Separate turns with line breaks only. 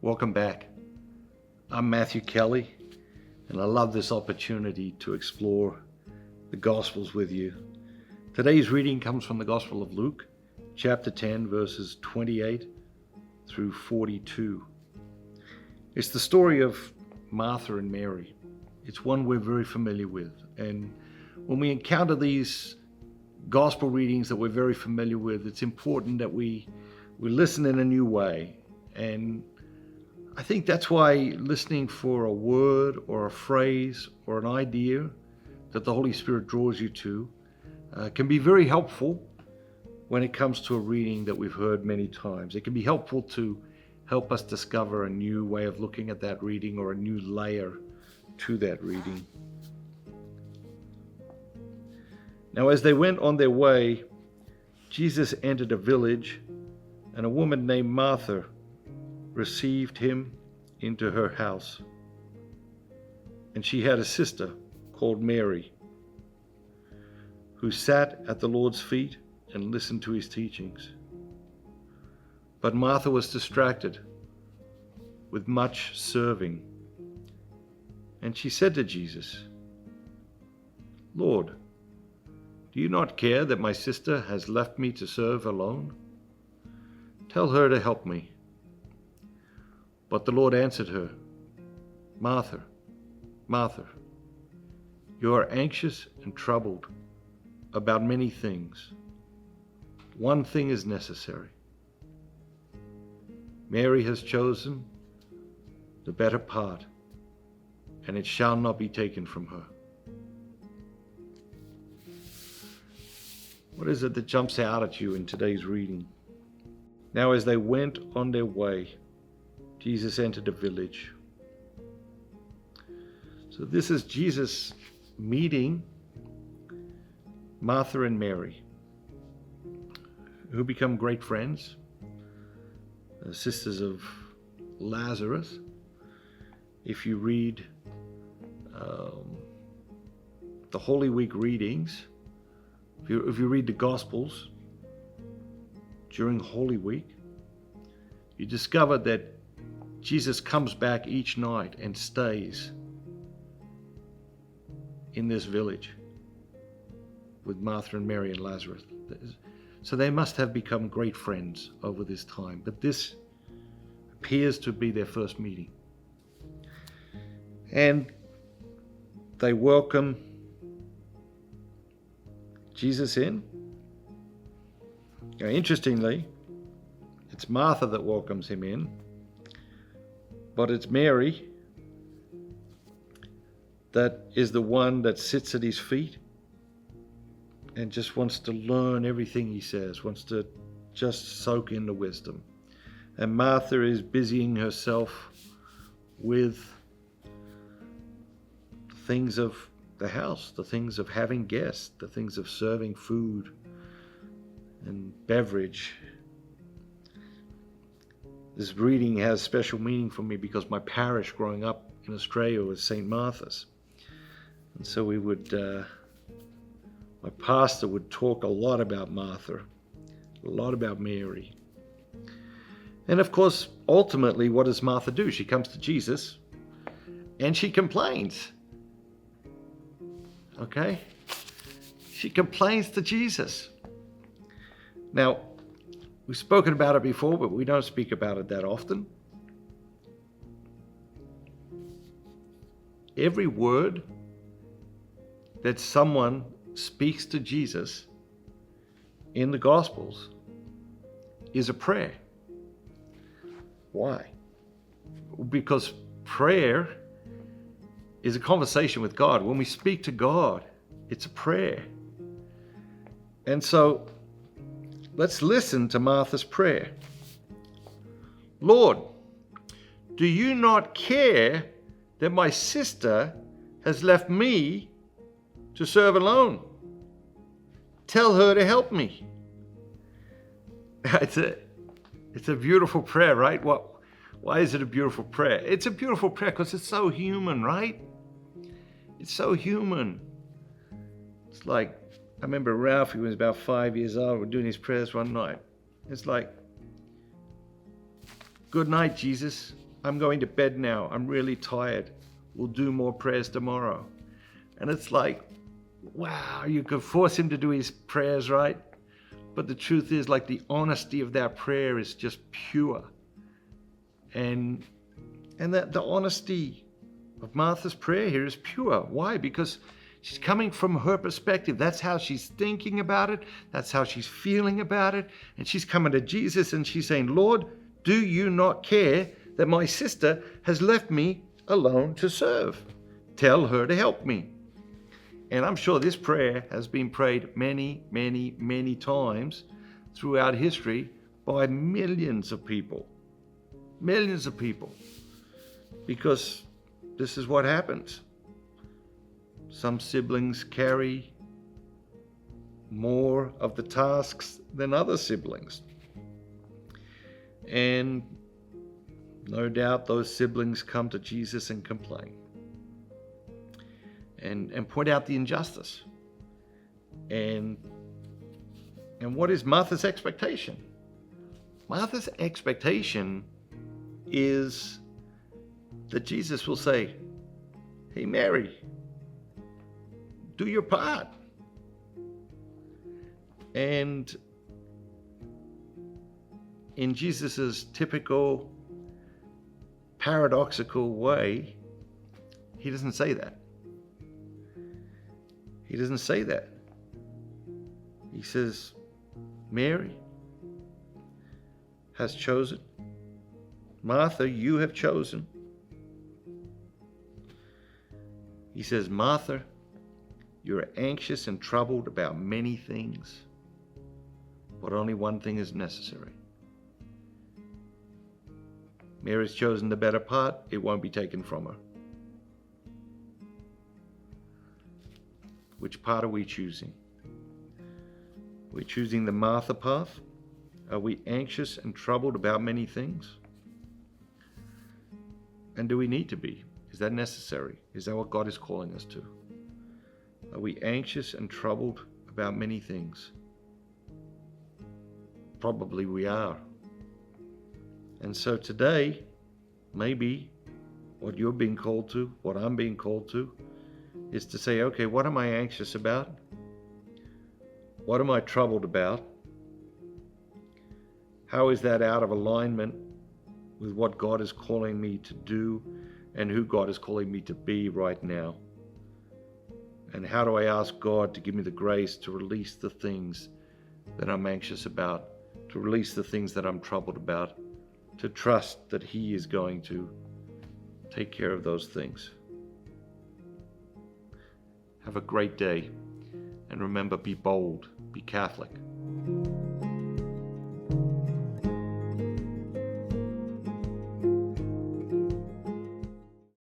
Welcome back. I'm Matthew Kelly, and I love this opportunity to explore the Gospels with you. Today's reading comes from the Gospel of Luke, chapter 10, verses 28 through 42. It's the story of Martha and Mary. It's one we're very familiar with, and when we encounter these Gospel readings that we're very familiar with, it's important that we listen in a new way. And I think that's why listening for a word or a phrase or an idea that the Holy Spirit draws you to can be very helpful when it comes to a reading that we've heard many times. It can be helpful to help us discover a new way of looking at that reading or a new layer to that reading. Now, as they went on their way, Jesus entered a village, and a woman named Martha received him into her house. And she had a sister called Mary, who sat at the Lord's feet and listened to his teachings. But Martha was distracted with much serving. And she said to Jesus, "Lord, do you not care that my sister has left me to serve alone? Tell her to help me." But the Lord answered her, "Martha, Martha, you are anxious and troubled about many things. One thing is necessary. Mary has chosen the better part, and it shall not be taken from her." What is it that jumps out at you in today's reading? Now, as they went on their way, Jesus entered a village. So this is Jesus meeting Martha and Mary, who become great friends, sisters of Lazarus. If you read the Holy Week readings, if you read the Gospels during Holy Week, you discover that Jesus comes back each night and stays in this village with Martha and Mary and Lazarus. So they must have become great friends over this time. But this appears to be their first meeting. And they welcome Jesus in. Now, interestingly, it's Martha that welcomes him in, but it's Mary that is the one that sits at his feet and just wants to learn everything he says, wants to just soak in the wisdom. And Martha is busying herself with things of the house, the things of having guests, the things of serving food and beverage. This reading has special meaning for me because my parish growing up in Australia was St. Martha's. And so my pastor would talk a lot about Martha, a lot about Mary. And of course, ultimately, what does Martha do? She comes to Jesus and she complains. Okay? She complains to Jesus. Now, we've spoken about it before, but we don't speak about it that often. Every word that someone speaks to Jesus in the Gospels is a prayer. Why? Because prayer is a conversation with God. When we speak to God, it's a prayer. And so let's listen to Martha's prayer. "Lord, do you not care that my sister has left me to serve alone? Tell her to help me." It's a beautiful prayer, right? Why is it a beautiful prayer? It's a beautiful prayer because it's so human, right? It's so human. It's like, I remember Ralphie was about 5 years old. We're doing his prayers one night. It's like, "Good night, Jesus. I'm going to bed now. I'm really tired. We'll do more prayers tomorrow. And it's like, wow, you could force him to do his prayers, right? But the truth is, like, the honesty of that prayer is just pure. And that the honesty of Martha's prayer here is pure. Why? Because she's coming from her perspective. That's how she's thinking about it. That's how she's feeling about it. And she's coming to Jesus and she's saying, Lord, do you not care that my sister has left me alone to serve? Tell her to help me. And I'm sure this prayer has been prayed many, many, many times throughout history by millions of people. Millions of people. Because this is what happens. Some siblings carry more of the tasks than other siblings. And no doubt those siblings come to Jesus and complain. And point out the injustice. And what is Martha's expectation? Martha's expectation is that Jesus will say, hey, Mary, do your part. And in Jesus's typical paradoxical way, he doesn't say that. He doesn't say that. He says, Mary has chosen. Martha, you have chosen. He says, Martha, you're anxious and troubled about many things, but only one thing is necessary. Mary's chosen the better part. It won't be taken from her. Which part are we choosing? Are we choosing the Martha path? Are we anxious and troubled about many things? And do we need to be? Is that necessary? Is that what God is calling us to? Are we anxious and troubled about many things? Probably we are. And so today, maybe what you're being called to, what I'm being called to, is to say, okay, what am I anxious about? What am I troubled about? How is that out of alignment with what God is calling me to do and who God is calling me to be right now? And how do I ask God to give me the grace to release the things that I'm anxious about, to release the things that I'm troubled about, to trust that He is going to take care of those things. Have a great day. And remember, be bold, be Catholic.